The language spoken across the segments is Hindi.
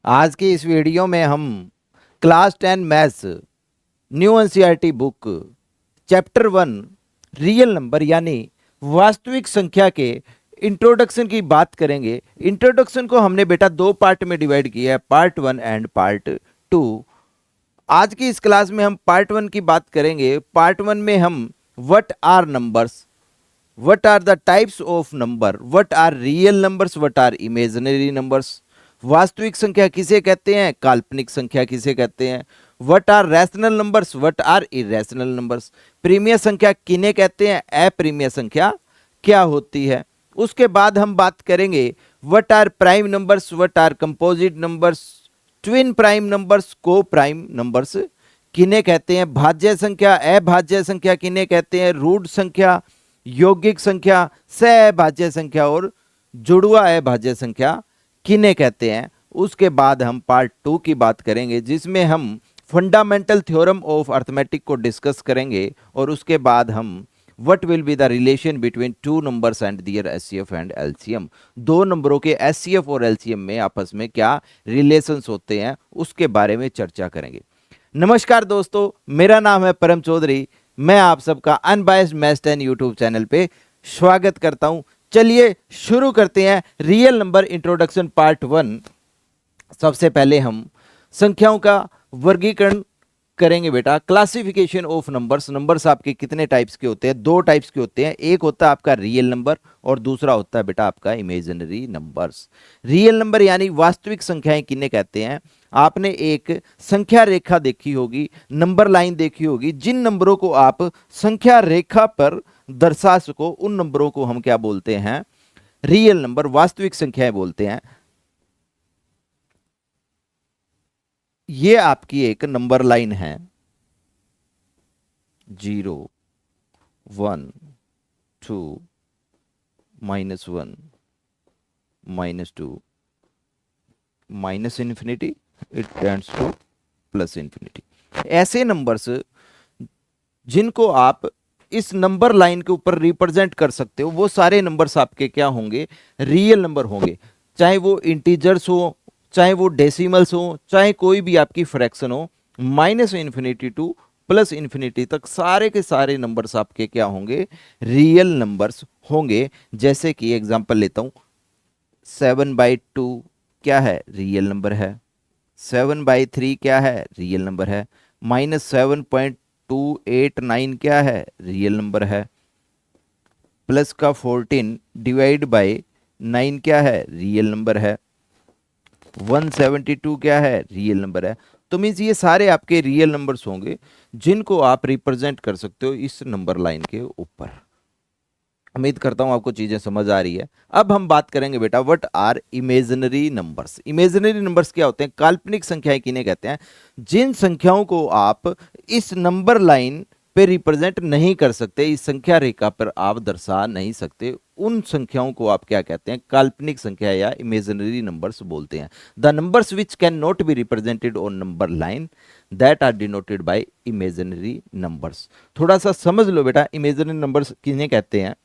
आज की इस वीडियो में हम class 10 maths new NCERT book chapter 1 real number यानी वास्तविक संख्या के इंट्रोडक्शन की बात करेंगे। इंट्रोडक्शन को हमने बेटा दो पार्ट में डिवाइड किया है, पार्ट 1 एंड पार्ट 2। आज की इस क्लास में हम पार्ट 1 की बात करेंगे। पार्ट 1 में हम what are numbers, what are the types of number, what are real numbers, what are imaginary numbers, वास्तविक संख्या किसे कहते हैं, काल्पनिक संख्या किसे कहते हैं, what are rational numbers, what are irrational numbers, प्रीमिय संख्या किन्हें कहते हैं, अप्रीमिय संख्या क्या होती है। उसके बाद हम बात करेंगे what are prime numbers, what are composite numbers, twin prime numbers, को प्राइम नंबर्स किन्हें कहते हैं, भाज्य संख्या अभाज्य संख्या किन्हें कहते हैं, रूट संख्या, यौगिक संख्या, सहभाज्य संख्या और जुड़वा अभाज्य संख्या किन्हें कहते हैं। उसके बाद हम पार्ट 2 की बात करेंगे जिसमें हम फंडामेंटल थ्योरम ऑफ अर्थमेटिक को डिस्कस करेंगे और उसके बाद हम what will be the relation between two numbers and their HCF and LCM, दो नंबरों के एचसीएफ और एलसीएम में आपस में क्या रिलेशंस होते हैं उसके बारे में चर्चा करेंगे। नमस्कार दोस्तों, मेरा नाम है परम चौधरी। मैं आप सबका अनबायस्ड मैथ्स 10 यूट्यूब चैनल पे स्वागत करता हूं। चलिए शुरू करते हैं रियल नंबर इंट्रोडक्शन पार्ट 1। सबसे पहले हम संख्याओं का वर्गीकरण करेंगे बेटा। Classification of numbers. नंबर्स आपके कितने टाइप्स के होते हैं? दो टाइप्स के होते हैं। एक होता है आपका रियल नंबर और दूसरा होता है बेटा आपका इमेजिनरी नंबर्स। रियल नंबर यानी वास्तविक संख्याएं किन्हें कहते हैं? आपने एक संख्या रेखा देखी होगी, नंबर लाइन देखी होगी। जिन नंबरों को आप संख्या रेखा पर दर्शा सको उन नंबरों को हम क्या बोलते हैं? रियल नंबर, वास्तविक संख्याएं बोलते हैं। ये आपकी एक नंबर लाइन है, 0 1 2 -1 -2 minus infinity, it tends two plus infinity. ऐसे नंबर्स जिनको आप इस नंबर लाइन के ऊपर रिप्रेजेंट कर सकते हो वो सारे नंबर्स आपके क्या होंगे? रियल नंबर होंगे। चाहे वो इंटीजर्स हो, चाहे वो डेसिमल्स हो, चाहे कोई भी आपकी फ्रैक्शन हो, minus infinity two plus infinity तक सारे के सारे नंबर्स आपके क्या होंगे? रियल नंबर्स होंगे। जैसे कि एग्जांपल लेता हूं, 7/2 क्या है? रियल नंबर है। 7/3 क्या है? रियल नंबर है। -7.289 क्या है? रियल नंबर है। प्लस का 14 डिवाइड बाय 9 क्या है? रियल नंबर है। 172 क्या है? रियल नंबर है। तो मीन्स ये सारे आपके रियल नंबर्स होंगे जिनको आप रिप्रेजेंट कर सकते हो इस नंबर लाइन के ऊपर। उम्मीद करता हूं आपको चीजें समझ आ रही है। अब हम बात करेंगे बेटा what are imaginary numbers. Imaginary numbers क्या होते हैं? काल्पनिक संख्याएं किन्हें कहते हैं? जिन संख्याओं को आप इस नंबर लाइन पे रिप्रेजेंट नहीं कर सकते, इस संख्या रेखा पर आप दर्शा नहीं सकते, उन संख्याओं को आप क्या कहते हैं? काल्पनिक संख्या या इमेजिनरी नंबर्स बोलते हैं। The numbers which can not be represented on number line that are denoted by imaginary numbers. थोड़ा सा समझ लो बेटा, इमेजिनरी नंबर्स किन्हें कहते हैं।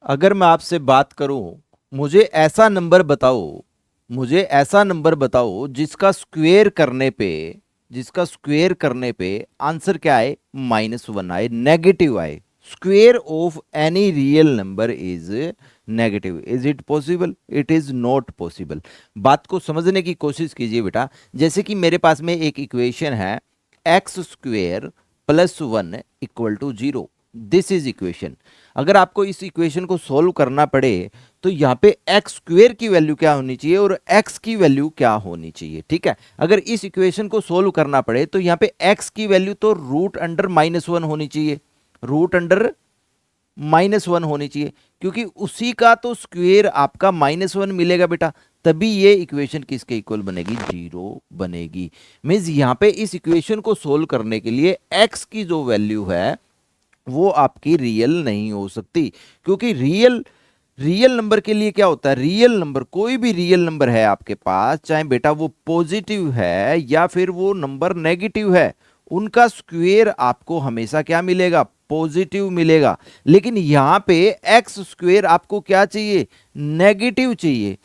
अगर मैं आपसे बात करूं, मुझे ऐसा नंबर बताओ, मुझे ऐसा नंबर बताओ जिसका स्क्वायर करने पे आंसर क्या आए? -1 आए, नेगेटिव आए। Square of any real number is negative. Is it possible? It is not possible. बात को समझने की कोशिश कीजिए बेटा। जैसे कि मेरे पास में एक इक्वेशन है, x² + 1 = 0। This is equation. अगर आपको इस इक्वेशन को सोल्व करना पड़े तो यहाँ पे x² की वैल्यू क्या होनी चाहिए और x की वैल्यू क्या होनी चाहिए? ठीक है, अगर इस इक्वेशन को सोल्व करना पड़े तो यहाँ पे x की वैल्यू तो √(-1) होनी चाहिए, √(-1) होनी चाहिए, क्योंकि उसी का तो स्क्वायर आपका -1 मिलेगा बेटा, तभी ये इक्वेशन किसके इक्वल बनेगी? 0 बनेगी। मींस यहाँ पे इस इक्वेशन को सोल्व करने के लिए x की जो वैल्यू है वो आपकी रियल नहीं हो सकती, क्योंकि रियल नंबर के लिए क्या होता है? रियल नंबर, कोई भी रियल नंबर है आपके पास, चाहे बेटा वो पॉजिटिव है या फिर वो नंबर नेगेटिव है, उनका स्क्वायर आपको हमेशा क्या मिलेगा? पॉजिटिव मिलेगा। लेकिन यहां पे x² आपको क्या चाहिए? नेगेटिव चाहिए।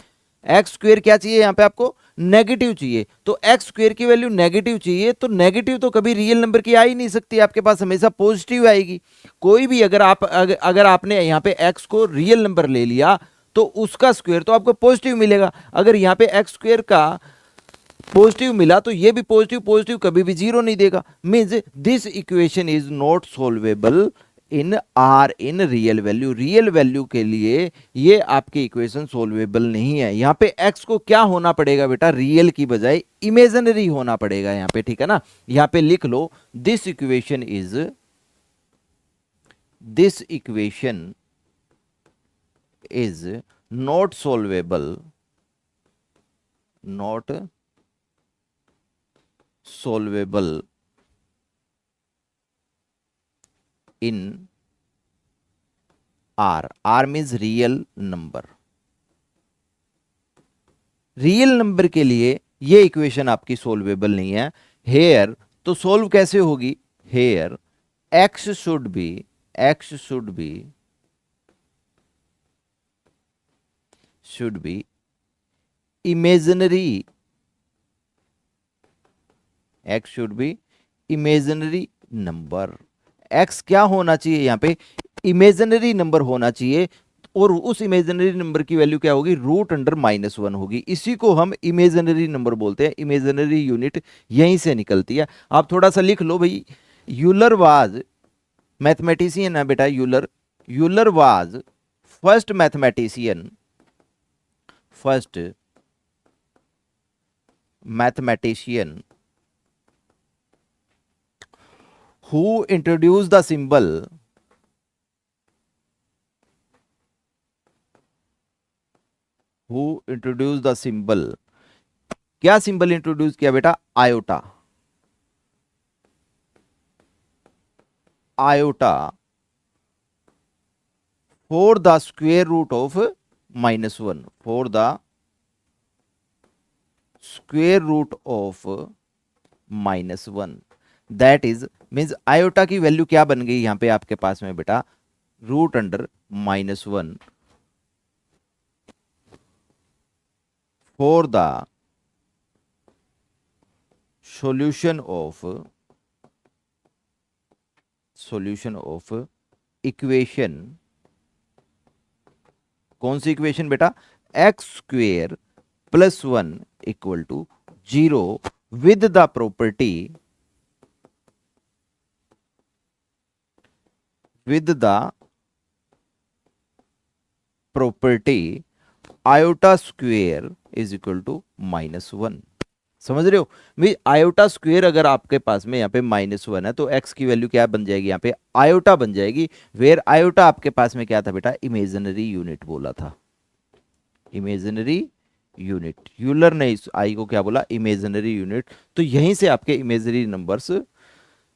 x² क्या चाहिए यहां पे आपको? नेगेटिव चाहिए, तो एक्स स्क्वेयर की वैल्यू नेगेटिव चाहिए, तो नेगेटिव तो कभी रियल नंबर की आ ही नहीं सकती, आपके पास हमेशा पॉजिटिव आएगी। कोई भी अगर आपने यहाँ पे एक्स को रियल नंबर ले लिया तो उसका स्क्वायर तो आपको पॉजिटिव मिलेगा। अगर यहाँ पे एक्स स्क्वायर का पॉजिटिव मिला तो ये भी पॉजिटिव, पॉजिटिव कभी भी जीरो नहीं देगा। Means this equation is not solvable in R in real value. Real value के लिए ये आपकी इक्वेशन सॉल्वेबल नहीं है। यहाँ पे x को क्या होना पड़ेगा बेटा, रियल की बजाय इमेजिनरी होना पड़ेगा यहाँ पे, ठीक है ना। यहाँ पे लिख लो this equation is not solvable in R means real number. Real number के लिए ये इक्वेशन आपकी सोल्वेबल नहीं है। हेयर तो सोल्व कैसे होगी, here x should be imaginary, x should be imaginary number. x क्या होना चाहिए यहाँ पे, इमेजिनरी नंबर होना चाहिए, और उस इमेजिनरी नंबर की वैल्यू क्या होगी, √(-1) होगी। इसी को हम इमेजिनरी नंबर बोलते हैं, इमेजिनरी यूनिट यहीं से निकलती है। आप थोड़ा सा लिख लो भाई, यूलर वाज मैथमेटिशियन है बेटा, Euler was first mathematician who introduced the symbol क्या सिंबल इंट्रोड्यूस किया बेटा, iota for the square root of -1, for the square root of -1, that is means iota की वैल्यू क्या बन गई यहां पे आपके पास में बेटा, √(-1) for the solution of equation, कौन सी इक्वेशन बेटा, x² + 1 = 0 with the property iota square is equal to -1। समझ रहे हो, भाई आयोटा स्क्वेयर अगर आपके पास में यहाँ पे -1 है तो x की वैल्यू क्या बन जाएगी, यहाँ पे आयोटा बन जाएगी। वेयर आयोटा आपके पास में क्या था बेटा, इमेजिनरी यूनिट बोला था, इमेजिनरी यूनिट। यूलर ने इस आई को क्या बोला, इमेजिनरी यूनिट। तो यहीं से आपके इमेजिनरी नंबर्स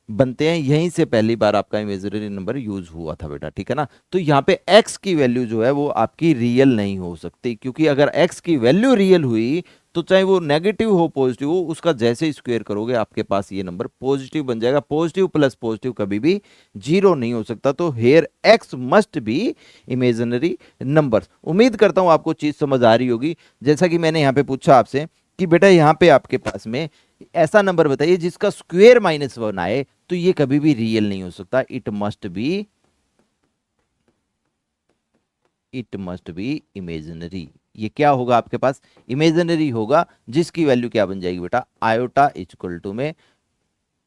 बनते हैं, यहीं से पहली बार आपका इमेजिनरी नंबर यूज हुआ था बेटा, ठीक है ना। तो यहाँ पे x की वैल्यू जो है वो आपकी रियल नहीं हो सकती, क्योंकि अगर x की वैल्यू रियल हुई तो चाहे वो नेगेटिव हो पॉजिटिव हो, उसका जैसे ही स्क्वायर करोगे आपके पास ये नंबर पॉजिटिव बन जाएगा। पॉजिटिव प्लस पॉजिटिव कभी भी जीरो नहीं हो सकता। तो here x must be imaginary number. उम्मीद करता हूं आपको चीज समझ आ रही होगी। जैसा कि मैंने यहाँ पे पूछा आपसे कि बेटा यहाँ पे आपके पास में ऐसा नंबर बताइए जिसका स्क्वेयर -1 आए, तो ये कभी भी रियल नहीं हो सकता। It must be imaginary. ये क्या होगा आपके पास, इमेजिनरी होगा, जिसकी वैल्यू क्या बन जाएगी बेटा, आयोटा इक्वल टू में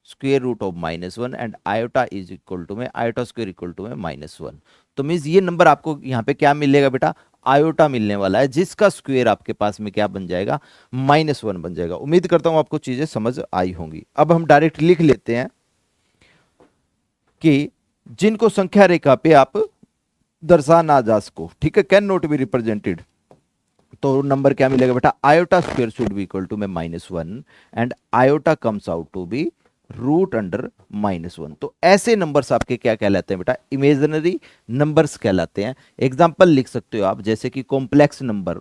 square root of -1 and iota is equal to में आयोटा स्क्वेयर इक्वल टू में -1। तो मीन्स ये नंबर आपको यहाँ पे क्या मिलेगा बेटा, आयोटा मिलने वाला है, जिसका स्क्वेयर आपके पास में क्या बन जाएगा, -1 बन जाएगा। उम्मीद करता हूं आपको चीजें समझ आई होंगी। अब हम डायरेक्ट लिख लेते हैं कि जिनको संख्या रेखा पे आप दर्शा ना जा सको, ठीक है, कैन नॉट बी रिप्रेजेंटेड, तो नंबर क्या मिलेगा बेटा, iota square should be equal to में -1 and iota comes out to be √(-1)। तो ऐसे नंबर्स आपके क्या कहलाते हैं बेटा, इमेजिनरी नंबर्स कहलाते हैं। एग्जांपल लिख सकते हो आप, जैसे कि कॉम्प्लेक्स नंबर,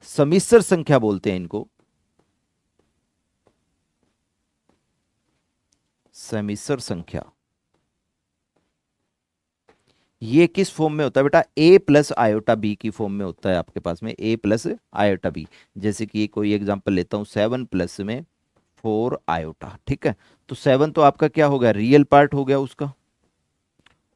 समिश्र संख्या बोलते हैं इनको, समिश्र संख्या, ये किस फॉर्म में होता है बेटा, ए प्लस आयोटा बी की फॉर्म में होता है आपके पास में, ए प्लस आयोटा बी। जैसे कि कोई एग्जांपल लेता हूँ, 7 प्लस में 4 आयोटा, ठीक है। तो 7 तो आपका क्या हो गया, रियल पार्ट हो गया उसका,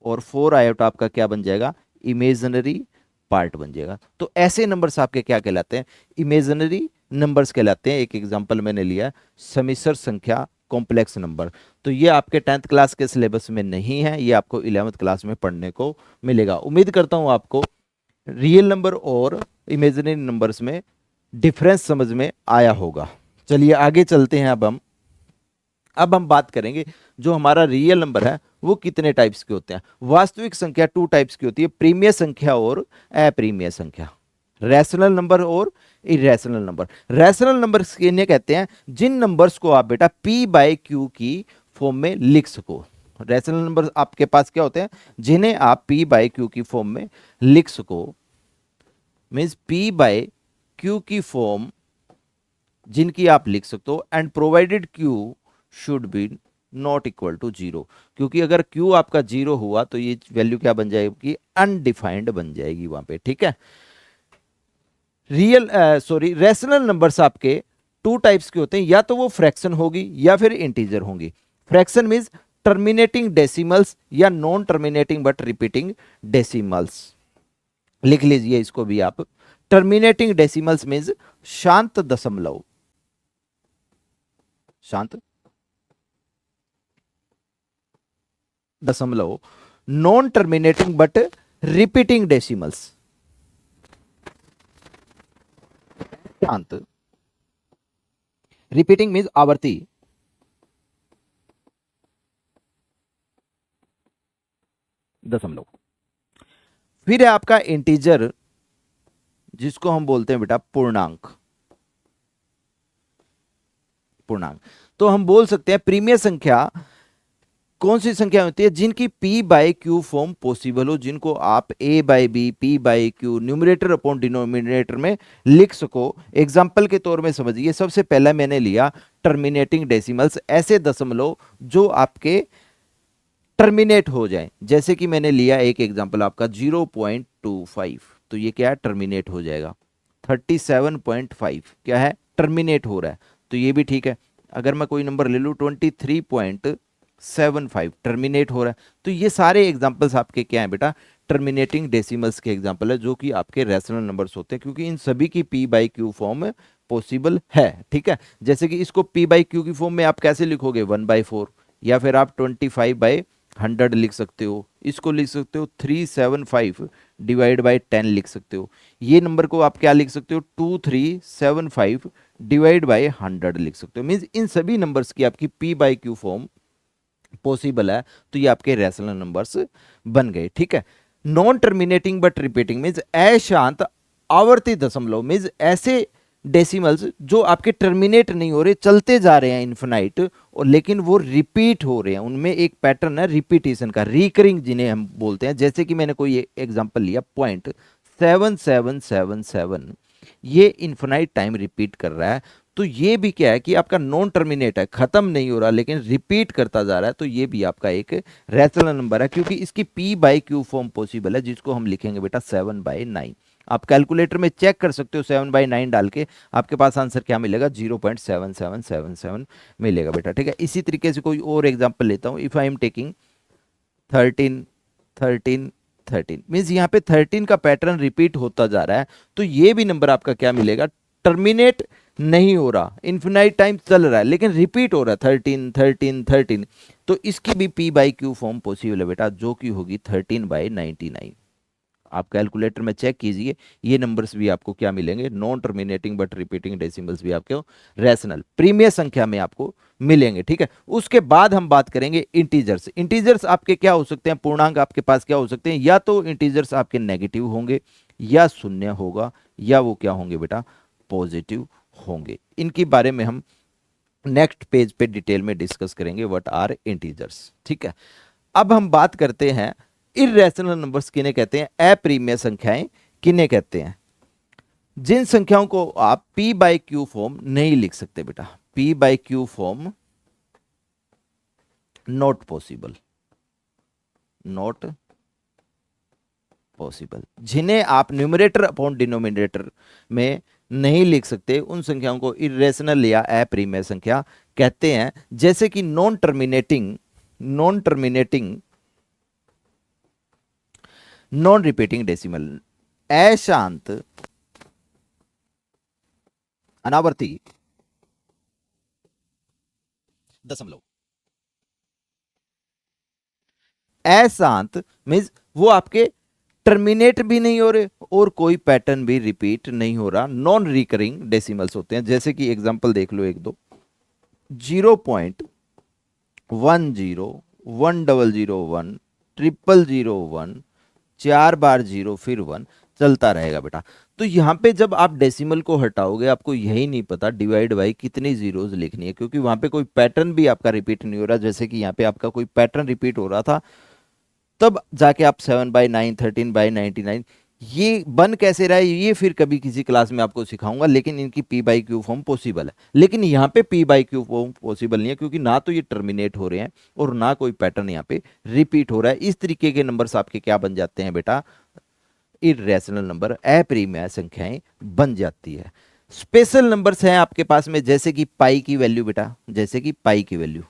और 4 आयोटा आपका क्या बन जाएगा, इमेजिनरी पार्ट बन जाएगा। तो ऐसे नंबर्स आपके क्या कहलाते हैं, इमेजिनरी नंबर्स कहलाते हैं। एक एग्जांपल मैंने लिया, समिश्र संख्या, कॉम्प्लेक्स नंबर। तो ये आपके 10th क्लास के सिलेबस में नहीं है, ये आपको 11th क्लास में पढ़ने को मिलेगा। उम्मीद करता हूँ आपको रियल नंबर और इमेजिनरी नंबर्स में डिफरेंस समझ में आया होगा। चलिए आगे चलते हैं। अब हम बात करेंगे जो हमारा रियल नंबर है वो कितने टाइप्स के होते हैं। वास्तविक संख्या 2 टाइप्स की होती है, प्रीमिय संख्या और अप्रीमिय संख्या, रैशनल नंबर और इरेशनल नंबर। रैशनल नंबर्स इन्हें कहते हैं जिन नंबर्स को आप बेटा पी बाई क्यू की फॉर्म में लिख सको। रैशनल नंबर आपके पास क्या होते हैं, जिन्हें आप पी बाई क्यू की फॉर्म में लिख सको, मीन्स पी बाई क्यू की फॉर्म जिनकी आप लिख सकते हो, and provided Q should be not equal to zero. क्योंकि अगर क्यू आपका जीरो हुआ तो ये वैल्यू क्या बन जाएगी, अनडिफाइंड बन जाएगी वहां पे, ठीक है। रैशनल नंबर्स आपके 2 टाइप्स के होते हैं, या तो वो फ्रैक्शन होगी या फिर इंटीजर होंगी। फ्रैक्शन मीन्स टर्मिनेटिंग डेसिमल्स या non terminating but repeating decimals, लिख लीजिए इसको भी आप। टर्मिनेटिंग डेसिमल्स मीन्स शांत दशमलव, शांत दशमलव, non terminating but repeating decimals, शांत, रिपीटिंग मीन्स आवर्ती, दशमलव। फिर है आपका इंटीजर, जिसको हम बोलते हैं बेटा पूर्णांक, पूर्णांक। तो हम बोल सकते हैं प्रीमिय संख्या कौन सी संख्या होती है, जिनकी p by Q form possible हो, जिनको आप a by B, p by Q, numerator upon denominator में लिख सको। एग्जाम्पल के तौर में समझिए, सबसे पहला मैंने लिया टर्मिनेटिंग डेसिमल्स, ऐसे दशमलव जो आपके टर्मिनेट हो जाए। जैसे कि मैंने लिया एक एग्जाम्पल आपका 0.25, तो ये क्या है, टर्मिनेट हो जाएगा। 37.5 क्या है, टर्मिनेट हो रहा है, तो ये भी ठीक है। अगर मैं कोई नंबर ले लूँ 23.75, टर्मिनेट हो रहा है। तो ये सारे एग्जाम्पल्स आपके क्या हैं बेटा, टर्मिनेटिंग डेसिमल्स के एग्जाम्पल है, जो कि आपके रैशनल नंबर्स होते हैं, क्योंकि इन सभी की p by Q form possible है, ठीक है। जैसे कि इसको p बाई क्यू की फॉर्म में आप कैसे लिखोगे, 1/4, या फिर आप 25/100 लिख सकते हो, इसको लिख सकते हो 375 डिवाइड बाई 10 लिख सकते हो। ये नंबर को आप क्या लिख सकते हो, 2375 डिवाइड बाई 100 लिख सकते हो। मीन्स इन सभी नंबर्स की आपकी p by Q form possible है, तो ये आपके रैशनल नंबर्स बन गए, ठीक है। Non terminating but repeating means अशांत आवर्ती दशमलव, मीन्स ऐसे डेसिमल्स जो आपके टर्मिनेट नहीं हो रहे, चलते जा रहे हैं इन्फिनाइट, और लेकिन वो रिपीट हो रहे हैं, उनमें एक पैटर्न है रिपीटेशन का, रिकरिंग जिन्हें हम बोलते हैं। जैसे कि मैंने कोई एग्जांपल लिया 0.7777, ये इन्फिनाइट टाइम रिपीट कर रहा है। तो ये भी क्या है कि आपका नॉन टर्मिनेट है, खत्म नहीं हो रहा लेकिन रिपीट करता जा रहा है, तो ये भी आपका एक रैशनल नंबर है, क्योंकि इसकी p by Q form possible है, जिसको हम लिखेंगे बेटा 7/9। आप कैलकुलेटर में चेक कर सकते हो, 7/9 डाल के आपके पास आंसर क्या मिलेगा, 0.7777 मिलेगा बेटा, ठीक है। इसी तरीके से कोई और एग्जाम्पल लेता हूँ, if I am taking 13 means यहाँ पे 13 का पैटर्न रिपीट होता जा रहा है, तो ये भी नंबर आपका क्या मिलेगा, टर्मिनेट नहीं हो रहा, इन्फिनाइट टाइम चल रहा है लेकिन रिपीट हो रहा है 13 तो इसकी भी p by Q form possible है बेटा, जो कि होगी 13/99। आप कैलकुलेटर में चेक कीजिए, ये नंबर्स भी आपको क्या मिलेंगे, non terminating but repeating decimals भी आपके रैशनल प्रीमियर संख्या में आपको मिलेंगे, ठीक है। उसके बाद हम बात करेंगे इंटीजर्स। इंटीजर्स आपके क्या हो सकते हैं, पूर्णांक आपके पास क्या हो सकते हैं, या तो इंटीजर्स आपके नेगेटिव होंगे, या शून्य होगा, या वो क्या होंगे बेटा, पॉजिटिव होंगे। इनके बारे में हम नेक्स्ट पेज पे डिटेल में डिस्कस करेंगे, व्हाट आर इंटीजर्स, ठीक है। अब हम बात करते हैं इर्रेशनल नंबर्स किन्हें कहते हैं, अप्रीमिय संख्याएं किन्हें कहते हैं, जिन संख्याओं को आप p बाई क्यू फॉर्म नहीं लिख सकते बेटा, p by Q form not possible, not possible. जिन्हें आप न्यूमरेटर अपॉन डिनोमिनेटर में नहीं लिख सकते उन संख्याओं को इरेशनल या अप्रिमेय संख्या कहते हैं, जैसे कि non terminating non repeating decimal, अशांत अनावर्ती दशमलव। अशांत मीन्स वो आपके टर्मिनेट भी नहीं हो रहे और कोई पैटर्न भी रिपीट नहीं हो रहा, नॉन रिकरिंग डेसिमल्स होते हैं। जैसे कि एग्जांपल देख लो एक दो, 0.10 1001 00001 4 बार 0 फिर 1 चलता रहेगा बेटा। तो यहाँ पे जब आप डेसिमल को हटाओगे आपको यही नहीं पता डिवाइड बाई कितनी जीरोज लिखनी है, क्योंकि वहां पे कोई पैटर्न भी आपका रिपीट नहीं हो रहा। जैसे कि यहाँ पे आपका कोई पैटर्न रिपीट हो रहा था, तब जाके आप 7/9 13/99 ये बन कैसे रहा है ये फिर कभी किसी क्लास में आपको सिखाऊंगा, लेकिन इनकी P by Q form possible है। लेकिन यहाँ पे P by Q form possible नहीं है, क्योंकि ना तो ये टर्मिनेट हो रहे हैं और ना कोई पैटर्न यहाँ पे रिपीट हो रहा है। इस तरीके के नंबर्स आपके क्या बन जाते हैं बेटा, इरेशनल नंबर, अप्रिमेय संख्याएं बन जाती है। स्पेशल नंबर्स हैं आपके पास में, जैसे कि पाई की वैल्यू बेटा, जैसे कि पाई की वैल्यू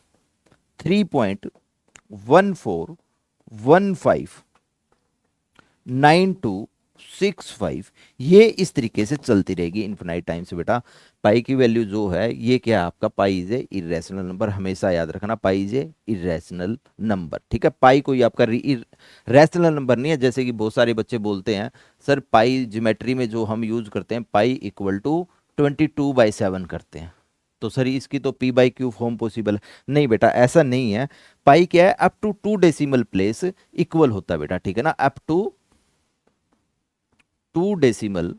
3.14159265, ये इस तरीके से चलती रहेगी इन्फिनाइट टाइम से बेटा। पाई की वैल्यू जो है ये क्या है आपका, pi is a irrational number, हमेशा याद रखना pi is a irrational number. ठीक है, पाई कोई आपका रैशनल नंबर नहीं है। जैसे कि बहुत सारे बच्चे बोलते हैं सर पाई ज्योमेट्री में जो हम यूज करते हैं पाई इक्वल टू 22/7 करते हैं, तो सर इसकी तो P by Q form possible है। नहीं बेटा ऐसा नहीं है, पाई क्या है, up to 2 decimal place equal होता है बेटा। ठीक है ना, अप टू 2 डेसिमल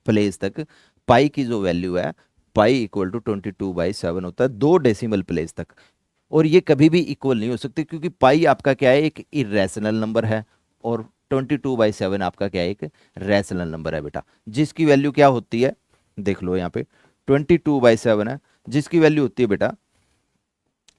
प्लेस तक पाई की जो वैल्यू है, पाई इक्वल टू 22/7 होता है 2 डेसिमल प्लेस तक। और ये कभी भी इक्वल नहीं हो सकते, क्योंकि पाई आपका क्या है, एक इरेशनल नंबर है और 22/7 आपका क्या है, एक रैशनल नंबर है बेटा। जिसकी वैल्यू क्या होती है, देख लो यहाँ पे 22/7 है, जिसकी वैल्यू होती है बेटा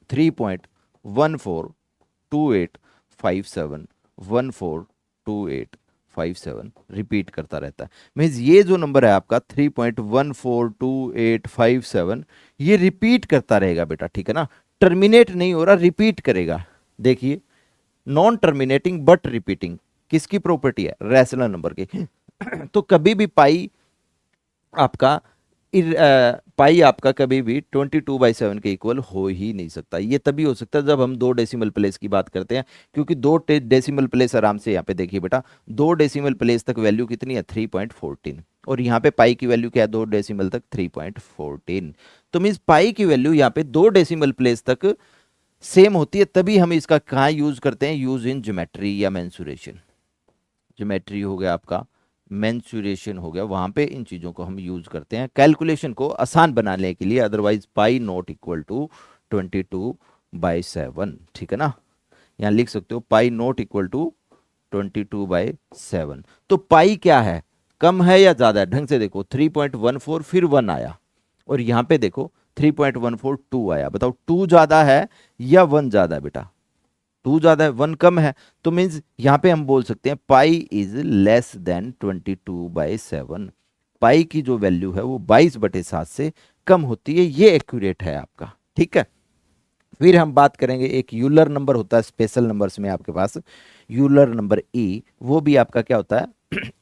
3.142857 142857 रिपीट करता रहता है। मीन्स ये जो नंबर है आपका 3.142857 ये रिपीट करता रहेगा बेटा। ठीक है ना, टर्मिनेट नहीं हो रहा, रिपीट करेगा। देखिए, नॉन टर्मिनेटिंग बट रिपीटिंग किसकी प्रॉपर्टी है, रैशनल नंबर की। तो कभी भी आपका पाई आपका कभी भी 22/7 के इक्वल हो ही नहीं सकता। ये तभी हो सकता है जब हम 2 डेसिमल प्लेस की बात करते हैं, क्योंकि 2 डेसिमल प्लेस आराम से यहाँ पे देखिए बेटा, 2 डेसिमल प्लेस तक वैल्यू कितनी है 3.14, और यहाँ पे पाई की वैल्यू क्या है 2 डेसिमल तक 3.14। तो मीन्स पाई की वैल्यू यहाँ पे 2 डेसिमल प्लेस तक सेम होती है, तभी हम इसका कहाँ यूज करते हैं, यूज इन ज्योमेट्री या मेंसुरेशन। ज्योमेट्री हो गया आपका, मेंसुरेशन हो गया, वहां पे इन चीजों को हम यूज करते हैं कैलकुलेशन को आसान बनाने के लिए। Otherwise pi not equal to 22/7। ठीक है ना, यहाँ लिख सकते हो पाई नॉट इक्वल टू 22/7। तो पाई क्या है, कम है या ज्यादा है, ढंग से देखो 3.14 फिर 1 आया, और यहाँ पे देखो 3.142 आया। बताओ 2 ज्यादा है या 1 ज्यादा है बेटा, 2 ज्यादा है 1 कम है। तो मीन्स यहाँ पे हम बोल सकते हैं पाई इज लेस देन 22/7। पाई की जो वैल्यू है वो 22/7 से कम होती है, ये एक्यूरेट है आपका। ठीक है, फिर हम बात करेंगे एक यूलर नंबर होता है स्पेशल नंबर्स में आपके पास, यूलर नंबर ई, वो भी आपका क्या होता है,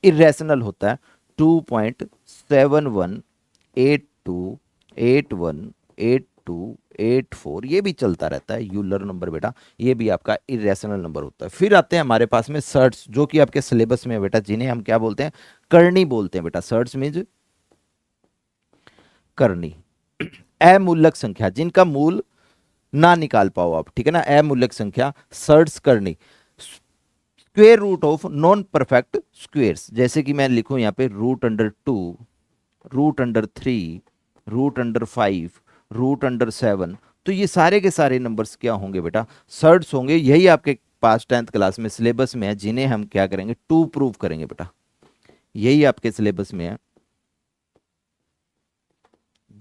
इरेशनल होता है। 2.7182818284 ये भी चलता रहता है यूलर नंबर बेटा, ये भी आपका इरेशनल नंबर होता है। फिर आते हैं हमारे पास में सर्ट्स, जो कि आपके सिलेबस में है बेटा, जिन्हें हम क्या बोलते हैं, करनी बोलते हैं बेटा। सर्ट्स मीन्स करनी, अमूलक संख्या जिनका मूल ना निकाल पाओ आप। ठीक है ना, अमूलक संख्या सर्ट्स करनी। Square root of non perfect squares, जैसे कि मैं लिखूं यहाँ पे √2 √3 √5 √7, तो ये सारे के सारे नंबर्स क्या होंगे बेटा, सर्ट्स होंगे। यही आपके पास 10th क्लास में सिलेबस में है, जिन्हें हम क्या करेंगे, टू प्रूव करेंगे बेटा। यही आपके सिलेबस में है,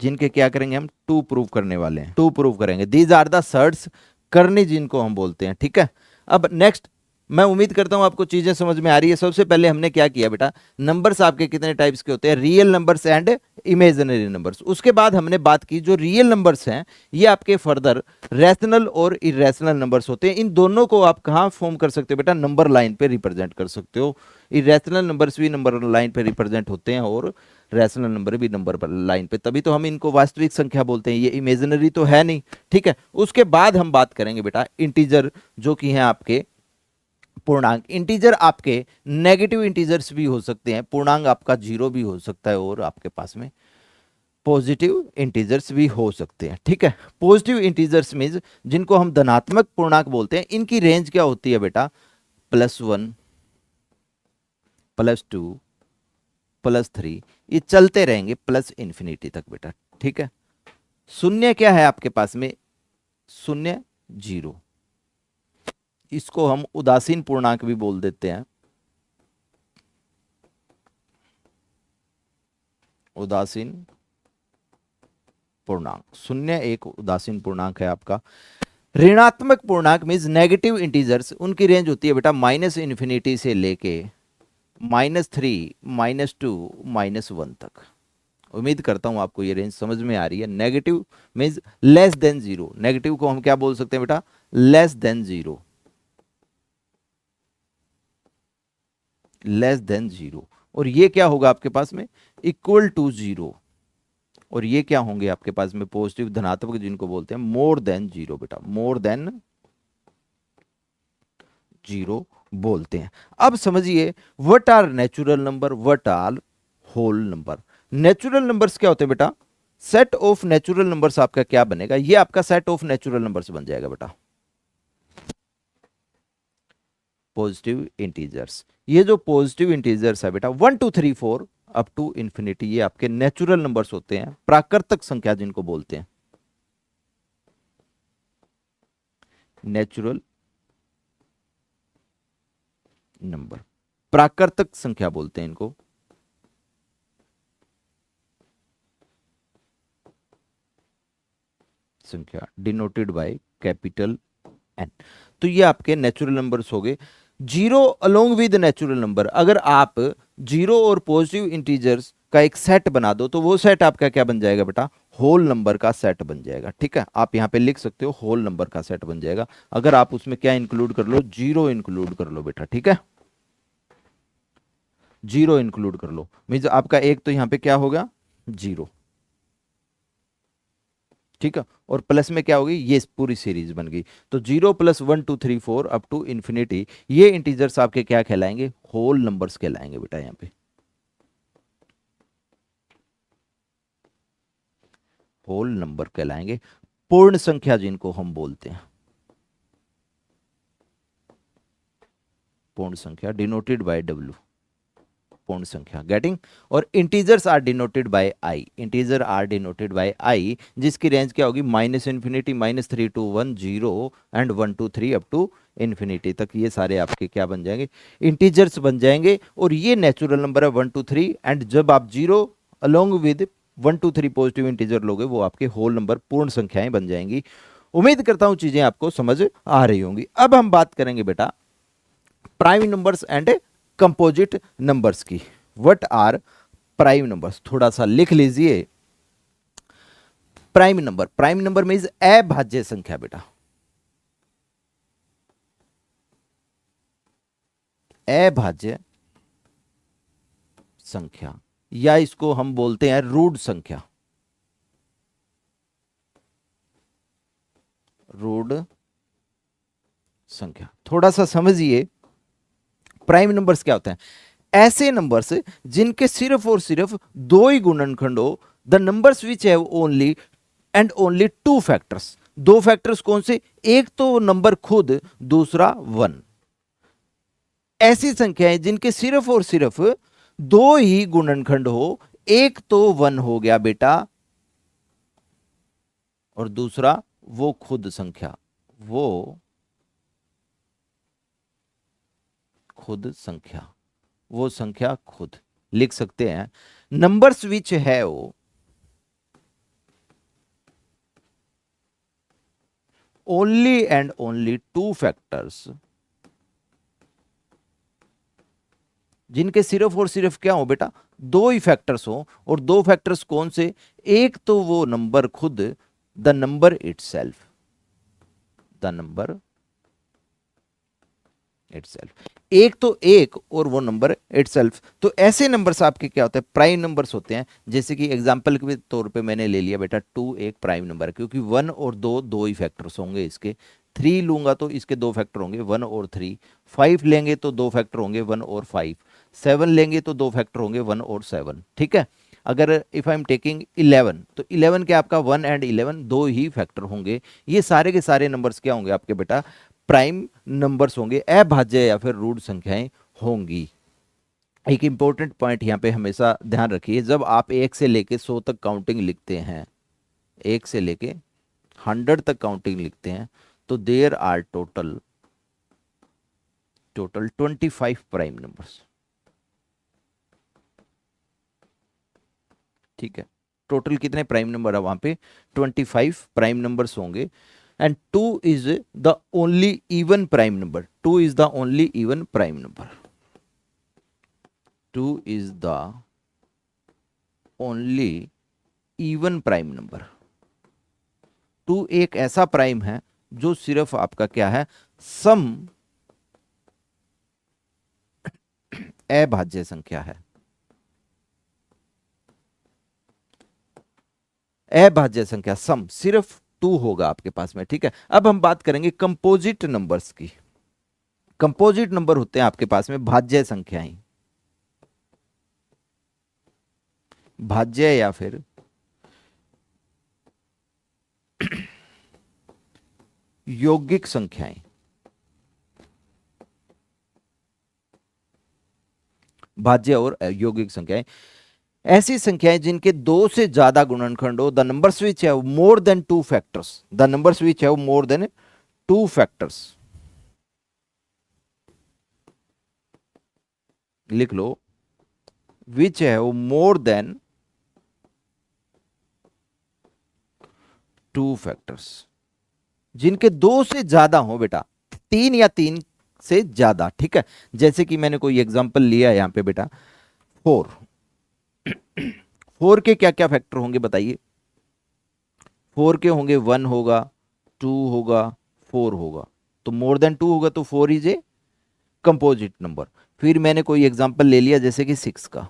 जिनके क्या करेंगे हम, टू प्रूव करने वाले हैं, टू प्रूव करेंगे। दीज आर द सर्ट्स करनी जिनको हम बोलते हैं, ठीक है। अब नेक्स्ट, मैं उम्मीद करता हूं आपको चीजें समझ में आ रही है। सबसे पहले हमने क्या किया बेटा, नंबर्स आपके कितने टाइप्स के होते हैं, real numbers and imaginary numbers. उसके बाद हमने बात की जो रियल नंबर्स हैं ये आपके फर्दर रैशनल और इरेशनल नंबर्स होते हैं। इन दोनों को आप कहाँ फॉर्म कर सकते हो बेटा, नंबर लाइन पे रिप्रेजेंट कर सकते हो। इरेशनल नंबर्स भी नंबर लाइन पे रिप्रेजेंट होते हैं और रैशनल नंबर भी नंबर लाइन पे, तभी तो हम इनको वास्तविक संख्या बोलते हैं, ये इमेजिनरी तो है नहीं, ठीक है। उसके बाद हम बात करेंगे बेटा इंटीजर, जो कि हैं आपके पूर्णांक। इंटीजर आपके नेगेटिव इंटीजर्स भी हो सकते हैं, पूर्णांक आपका जीरो भी हो सकता है और आपके पास में पॉजिटिव इंटीजर्स भी हो सकते हैं, ठीक है। पॉजिटिव इंटीजर्स मीन्स जिनको हम धनात्मक पूर्णांक बोलते हैं, इनकी रेंज क्या होती है बेटा, +1 +2 +3, ये चलते रहेंगे प्लस इंफिनिटी तक बेटा, ठीक है। शून्य क्या है आपके पास में, शून्य जीरो, इसको हम उदासीन पूर्णांक भी बोल देते हैं, उदासीन पूर्णांक। शून्य एक उदासीन पूर्णांक है आपका। ऋणात्मक पूर्णांक मीन्स नेगेटिव इंटीजर्स, उनकी रेंज होती है बेटा माइनस इन्फिनिटी से लेके -3 -2 -1 तक। उम्मीद करता हूं आपको ये रेंज समझ में आ रही है। Negative means less than zero, negative को हम क्या बोल सकते हैं बेटा, less than zero, less than zero. और ये क्या होगा आपके पास में, इक्वल टू जीरो। और ये क्या होंगे आपके पास में, पॉजिटिव धनात्मक जिनको बोलते हैं मोर देन जीरो बेटा, मोर देन जीरो बोलते हैं। अब समझिए what are natural number, what are whole number. Natural numbers क्या होते हैं बेटा, सेट ऑफ नेचुरल नंबर्स आपका क्या बनेगा, ये आपका सेट ऑफ नेचुरल नंबर्स बन जाएगा बेटा, पॉजिटिव इंटीजर्स। ये जो पॉजिटिव इंटीजर्स है बेटा 1 2 3 4 अप टू इंफिनिटी, ये आपके नेचुरल नंबर्स होते हैं, प्राकृतिक संख्या जिनको बोलते हैं, नेचुरल नंबर, प्राकृतिक संख्या बोलते हैं इनको। संख्या डिनोटेड बाय कैपिटल एन। तो ये आपके नेचुरल नंबर्स हो गए। Zero along with natural number, अगर आप जीरो और पॉजिटिव इंटीजर्स का एक सेट बना दो तो वो सेट आपका क्या बन जाएगा बेटा, होल नंबर का सेट बन जाएगा, ठीक है। आप यहां पे लिख सकते हो होल नंबर का सेट बन जाएगा, अगर आप उसमें क्या इंक्लूड कर लो, जीरो इंक्लूड कर लो बेटा, ठीक है। जीरो इंक्लूड कर लो मीन्स आपका एक तो यहां पे क्या होगा, जीरो, ठीक है। और प्लस में क्या होगी, ये पूरी सीरीज बन गई। तो 0 + 1 2 3 4 अप टू इंफिनिटी, ये इंटीजर्स आपके क्या कहलाएंगे, होल नंबर्स कहलाएंगे बेटा। यहां पे होल नंबर कहलाएंगे, पूर्ण संख्या जिनको हम बोलते हैं, पूर्ण संख्या डिनोटेड बाय डब्ल्यू, पूर्ण संख्या, गेटिंग। और integers are denoted by I, integer are denoted by I, जिसकी रेंज क्या होगी, minus infinity -3 to 1 0 and 1 2 3 up to infinity तक, ये सारे आपके क्या बन जाएंगे, इंटीजर्स बन जाएंगे। और ये नेचुरल नंबर है 1 2 3, एंड जब आप zero along with 1 2 3 positive integer लोगे वो आपके होल नंबर, पूर्ण संख्याएं बन जाएंगी। उम्मीद करता हूं चीजें आपको समझ आ रही होंगी। अब हम बात करेंगे बेटा prime numbers and composite numbers की। व्हाट आर प्राइम नंबर्स, थोड़ा सा लिख लीजिए। Prime number, prime number means अभाज्य संख्या बेटा, अभाज्य संख्या, या इसको हम बोलते हैं रूट संख्या, रूट संख्या। थोड़ा सा समझिए प्राइम नंबर्स क्या होते हैं, ऐसे नंबर्स जिनके सिर्फ और सिर्फ दो ही गुणनखंड हो, the numbers which have only and only two factors. दो फैक्टर्स कौन से, एक तो नंबर खुद, दूसरा वन। ऐसी संख्याएं जिनके सिर्फ और सिर्फ दो ही गुणनखंड हो, एक तो वन हो गया बेटा और दूसरा वो खुद संख्या, वो खुद संख्या, वो संख्या खुद। लिख सकते हैं नंबर्स विच है वो only and only to factors, जिनके सिर्फ और सिर्फ क्या हो बेटा, दो ही फैक्टर्स हो। और दो फैक्टर्स कौन से? एक तो वो नंबर खुद, the number itself, the number itself, एक तो एक और वो नंबर इटसेल्फ। तो ऐसे नंबर्स आपके क्या होते हैं, प्राइम नंबर्स होते हैं। जैसे कि एग्जांपल के तौर पे मैंने ले लिया बेटा 2 एक प्राइम नंबर है, क्योंकि 1 और 2 दो ही फैक्टर्स होंगे इसके। 3 लूंगा तो इसके दो फैक्टर होंगे 1 और 3। 5 लेंगे तो दो फैक्टर होंगे 1 और 5। 7 लेंगे तो दो फैक्टर होंगे 1 और 7। ठीक है। अगर इफ आई एम टेकिंग 11, तो 11 के आपका 1 एंड 11 दो ही फैक्टर होंगे। ये सारे के सारे नंबर्स क्या होंगे आपके बेटा, प्राइम नंबर्स होंगे, अभाज्य या फिर रूट संख्याएं होंगी। एक इंपॉर्टेंट पॉइंट यहाँ पे हमेशा ध्यान रखिए, जब आप 1 से लेके 100 तक काउंटिंग लिखते हैं, 1 से लेके 100 तक काउंटिंग लिखते हैं, तो there are total 25 prime numbers. ठीक है, टोटल कितने प्राइम नंबर है वहां पे, 25 प्राइम नंबर्स होंगे। And 2 is the only even prime number, 2 is the only even prime number, 2 is the only even prime number. 2 एक ऐसा प्राइम है जो सिर्फ आपका क्या है, सम अभाज्य संख्या है, अभाज्य संख्या सम सिर्फ 2 होगा आपके पास में। ठीक है, अब हम बात करेंगे कंपोजिट नंबर्स की। कंपोजिट नंबर होते हैं आपके पास में भाज्य संख्याएं, भाज्य या फिर यौगिक संख्याएं। भाज्य और यौगिक संख्याएं ऐसी संख्याएं जिनके दो से ज्यादा गुणनखंड हो, the numbers which have more than two factors, the numbers which have more than two factors. लिख लो, which have more than two factors, जिनके दो से ज्यादा हो बेटा, 3 या 3 से ज्यादा। ठीक है, जैसे कि मैंने कोई एग्जांपल लिया है यहां पे बेटा 4, 4 के क्या क्या फैक्टर होंगे बताइए। 4 के होंगे 1 होगा, 2 होगा, 4 होगा। तो मोर देन 2 होगा तो 4 इज ए कंपोजिट नंबर। फिर मैंने कोई एग्जांपल ले लिया जैसे कि 6 का,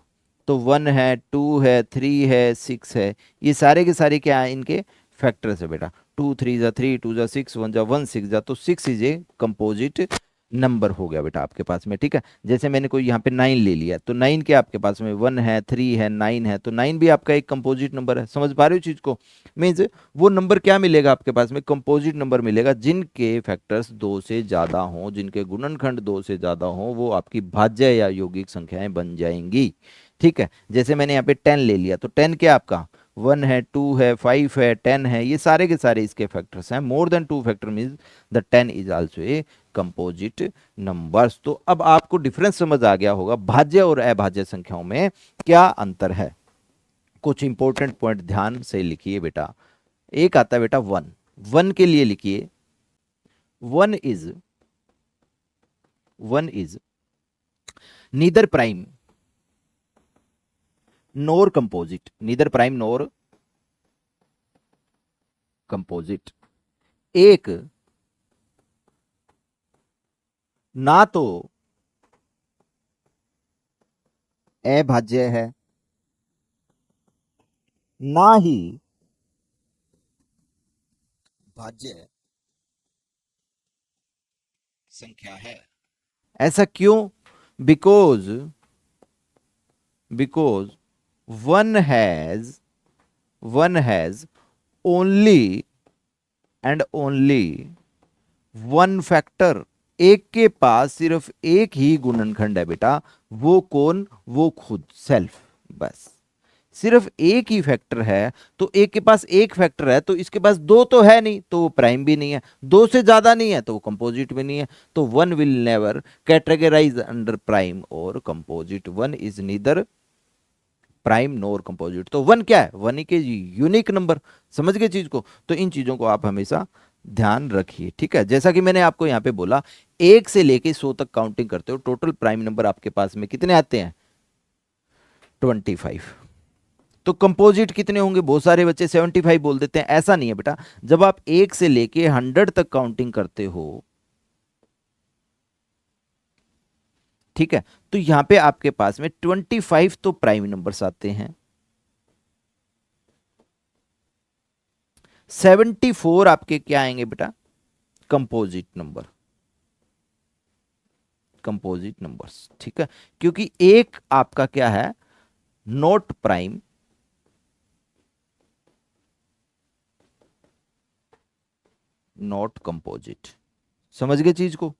तो 1 है, 2 है, 3 है, 6 है। ये सारे के सारे क्या है, इनके फैक्टर्स है बेटा। 2 3 जा 3, 2 जा 6, 1 जा 1, 6 जा, तो 6 इज ए कंपोजिट नंबर हो गया बेटा आपके पास में। ठीक है, जैसे मैंने कोई यहाँ पे 9 ले लिया, तो 9 के आपके पास में 1 है, 3 है, 9 है, तो 9 भी आपका एक कंपोजिट नंबर है। समझ पा रहे हो चीज को? मीन्स वो नंबर क्या मिलेगा आपके पास में, कंपोजिट नंबर मिलेगा, जिनके फैक्टर्स 2 से ज्यादा हों, जिनके गुणनखंड 2 से ज्यादा हों, वो आपकी भाज्य या यौगिक संख्याएं बन जाएंगी। ठीक है, जैसे मैंने यहाँ पे 10 ले लिया, तो 10 क्या आपका 1 है, 2 है, 5 है, 10 है, ये सारे के सारे इसके फैक्टर्स हैं। More than 2 factor means the 10 is also a composite numbers. तो अब आपको डिफरेंस समझ आ गया होगा भाज्य और अभाज्य संख्याओं में क्या अंतर है। कुछ इंपॉर्टेंट पॉइंट ध्यान से लिखिए बेटा। एक आता है बेटा 1, 1 के लिए लिखिए, 1 is neither prime nor composite, neither prime nor composite. एक ना तो अभाज्य है, ना ही भाज्य संख्या है। ऐसा क्यों? Because because one has only and only one factor. एक के पास सिर्फ एक ही गुणनखंड है बेटा, वो कौन, वो खुद, सेल्फ। बस सिर्फ एक ही फैक्टर है, तो एक के पास एक फैक्टर है, तो इसके पास दो तो है नहीं, तो वो प्राइम भी नहीं है। दो से ज्यादा नहीं है तो वो कंपोजिट भी नहीं है। तो one will never categorise under prime और composite, one is neither prime nor composite. तो वन क्या है, वन के यूनिक नंबर। समझ गए चीज को? तो इन चीजों को आप हमेशा ध्यान रखिए, ठीक है। जैसा कि मैंने आपको यहाँ पे बोला, 1 से लेके 100 तक काउंटिंग करते हो, टोटल प्राइम नंबर आपके पास में कितने आते हैं? 25। तो कंपोजिट कितने होंगे? बहुत सारे बच्चे 75 बोल देते हैं, ऐसा नहीं है बेटा। जब आप 1 से लेके 100 तक काउंटिंग करते हो, ठीक है, तो यहां पे आपके पास में 25 तो प्राइम नंबर्स आते हैं, 74 आपके क्या आएंगे बेटा? कंपोजिट नंबर, कंपोजिट नंबर्स, ठीक है। क्योंकि एक आपका क्या है? Not prime, not composite. समझ गए चीज को?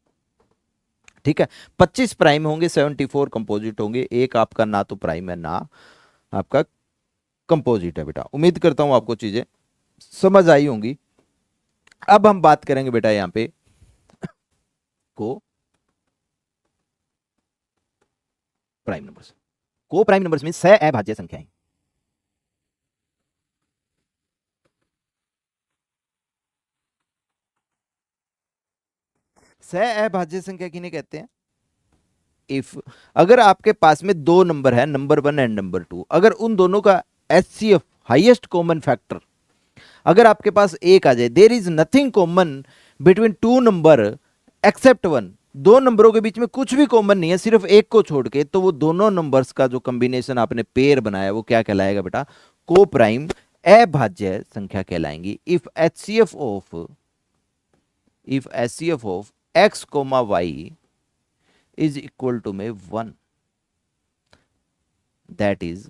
ठीक है। 25 प्राइम होंगे, 74 कंपोजिट होंगे, एक आपका ना तो प्राइम है ना आपका कंपोजिट है बेटा। उम्मीद करता हूं आपको चीजें समझ आई होंगी। अब हम बात करेंगे बेटा यहां पे को प्राइम नंबर्स। को प्राइम नंबर्स में सह अभाज्य संख्याएं। सह अभाज्य संख्या किन्हें कहते हैं? इफ अगर आपके पास में दो नंबर है, नंबर 1 एंड नंबर 2, अगर उन दोनों का एचसीएफ हाईएस्ट कॉमन फैक्टर अगर आपके पास एक आ जाए, there is nothing common between two number except one, दो नंबरों के बीच में कुछ भी कॉमन नहीं है सिर्फ एक को छोड़ के, तो वो दोनों नंबर्स का जो कॉम्बिनेशन आपने पेयर बनाया वो क्या कहलाएगा बेटा? को प्राइम अभाज्य संख्या कहलाएंगी। If HCF of X comma Y is equal to में 1, दैट इज,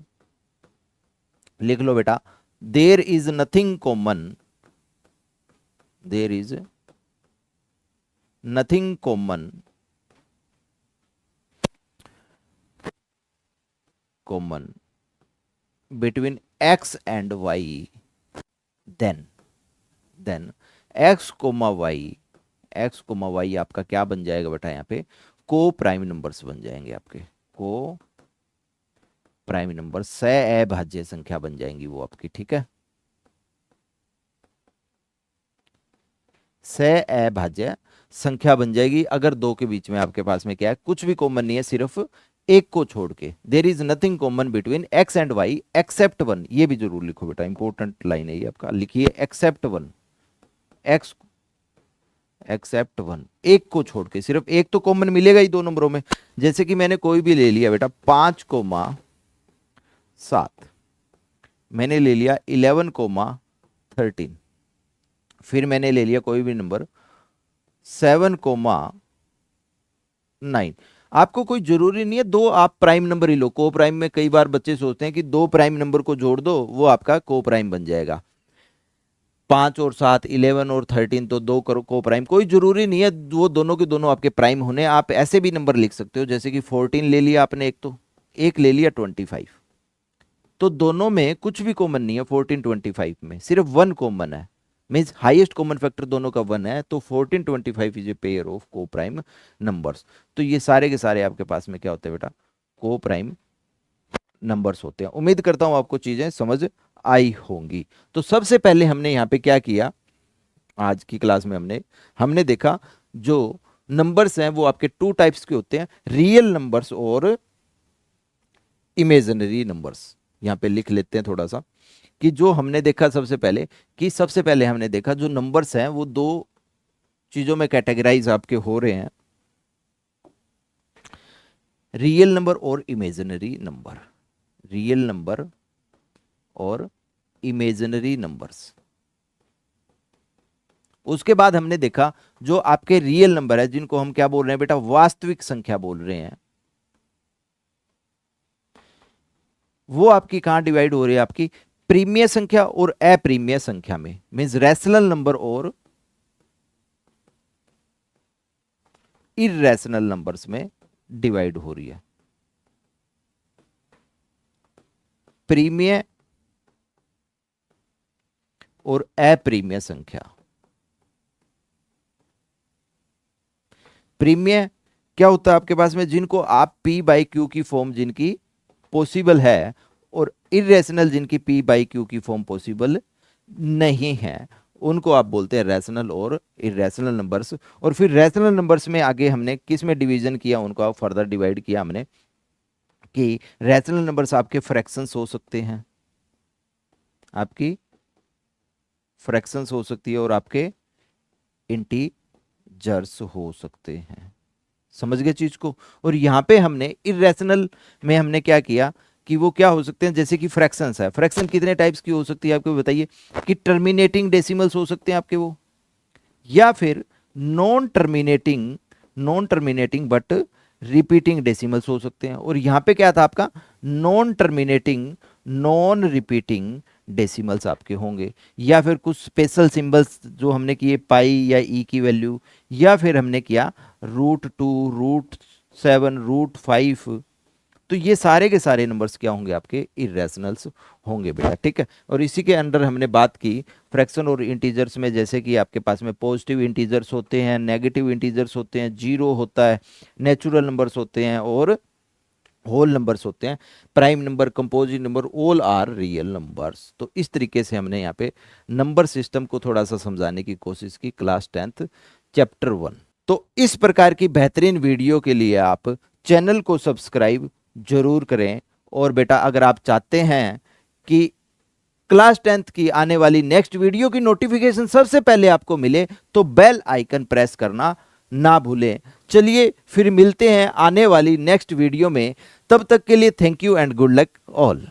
लिख लो बेटा, there is nothing common, there is nothing common between X and Y, then X comma Y आपका क्या बन जाएगा बेटा? यहाँ पे को प्राइम नंबर्स बन जाएंगे आपके, को प्राइम नंबर सह अभाज्य संख्या बन जाएंगी वो आपकी, ठीक है। सह अभाज्य संख्या बन जाएगी अगर दो के बीच में आपके पास में क्या है? कुछ भी कॉमन नहीं है सिर्फ एक को छोड़ के। There is nothing common between X and Y except one, ये भी जरूर लिखो बेटा, इंपॉर्टेंट लाइन है ये आपका, लिखिए except one, x except one, एक को छोड़ के, सिर्फ एक तो कॉमन मिलेगा ही दो नंबरों में। जैसे कि मैंने कोई भी ले लिया बेटा 5,7, मैंने ले लिया 11,13, फिर मैंने ले लिया कोई भी नंबर 7,9। आपको कोई जरूरी नहीं है दो आप प्राइम नंबर ही लो। को प्राइम में कई बार बच्चे सोचते हैं कि दो प्राइम नंबर को जोड़ दो वो आपका को प्राइम बन जाएगा। 5 और 7, 11 और 13 तो दो करो को प्राइम, कोई जरूरी नहीं है वो दोनों के दोनों आपके प्राइम होने। आप ऐसे भी नंबर लिख सकते हो, जैसे कि 14 ले लिया आपने एक, तो एक ले लिया 25, तो दोनों में कुछ भी कॉमन नहीं है। 14 25 में सिर्फ वन कॉमन है, मीन्स हाईएस्ट कॉमन फैक्टर दोनों का वन है, तो 14 25 इज ए पेयर ऑफ को प्राइम नंबर्स। तो ये सारे के सारे आपके पास में क्या होते हैं बेटा? को प्राइम नंबर्स होते हैं। उम्मीद करता हूं आपको चीजें समझ आई होंगी। तो सबसे पहले हमने यहाँ पे क्या किया, आज की क्लास में हमने देखा जो नंबर्स हैं वो आपके टू टाइप्स के होते हैं, रियल नंबर्स और इमेजिनरी नंबर्स। यहाँ पे लिख लेते हैं थोड़ा सा कि जो हमने देखा सबसे पहले हमने देखा जो नंबर्स हैं वो दो चीजों में कैटेगराइज आपके हो रहे हैं, रियल नंबर और इमेजिनरी नंबर, रियल नंबर और इमेजिनरी नंबर्स। उसके बाद हमने देखा जो आपके रियल नंबर है जिनको हम क्या बोल रहे हैं बेटा? वास्तविक संख्या बोल रहे हैं, वो आपकी कहां डिवाइड हो रही है? आपकी प्रीमिय संख्या और अप्रीमिय संख्या में, मीन्स रैशनल नंबर और इरेशनल नंबर्स में डिवाइड हो रही है। प्रीमिय और अप्रीमिय संख्या। प्रीमिय क्या होता है आपके पास में? जिनको आप पी बाई क्यू की फॉर्म जिनकी पॉसिबल है, और इरेशनल जिनकी पी बाई क्यू की फॉर्म पॉसिबल नहीं है, उनको आप बोलते हैं रैशनल और इरेशनल नंबर्स। और फिर रैशनल नंबर्स में आगे हमने किस में डिवीजन किया, उनको आप फर्दर डिवाइड किया हमने कि रैशनल नंबर्स आपके फ्रैक्शंस हो सकते हैं, आपकी फ्रैक्शंस हो सकती है और आपके इंटीजर्स हो सकते हैं। समझ गए चीज को। और यहाँ पे हमने इरेशनल में हमने क्या किया कि वो क्या हो सकते हैं, जैसे कि फ्रैक्शंस है, फ्रैक्शन कितने टाइप्स की हो सकती है आपको बताइए, कि टर्मिनेटिंग डेसिमल्स हो सकते हैं आपके वो, या फिर non terminating but repeating decimals हो सकते हैं। और यहाँ पे क्या था आपका, non terminating non repeating decimals आपके होंगे, या फिर कुछ स्पेशल सिंबल्स जो हमने किए पाई या ई की वैल्यू, या फिर हमने किया √2 √7 √5। तो ये सारे के सारे नंबर्स क्या होंगे आपके इरेशनल्स होंगे बेटा, ठीक है। और इसी के अंडर हमने बात की फ्रैक्शन और इंटीजर्स में, जैसे कि आपके पास में पॉजिटिव इंटीजर्स होते हैं, नेगेटिव इंटीजर्स होते हैं, जीरो होता है, नेचुरल नंबर्स होते हैं और होल नंबर्स होते हैं, prime number, composite number, all are real numbers. तो इस तरीके से हमने यहाँ पे नंबर सिस्टम को थोड़ा सा समझाने की कोशिश की क्लास 10th चैप्टर 1। तो इस प्रकार की बेहतरीन वीडियो के लिए आप चैनल को सब्सक्राइब जरूर करें। और बेटा अगर आप चाहते हैं कि क्लास 10th की आने वाली नेक्स्ट वीडियो की नोटिफिकेशन सबसे पहले आपको मिले तो बेल आइकन प्रेस करना ना भूलें। चलिए फिर मिलते हैं आने वाली नेक्स्ट वीडियो में, तब तक के लिए thank you and good luck all.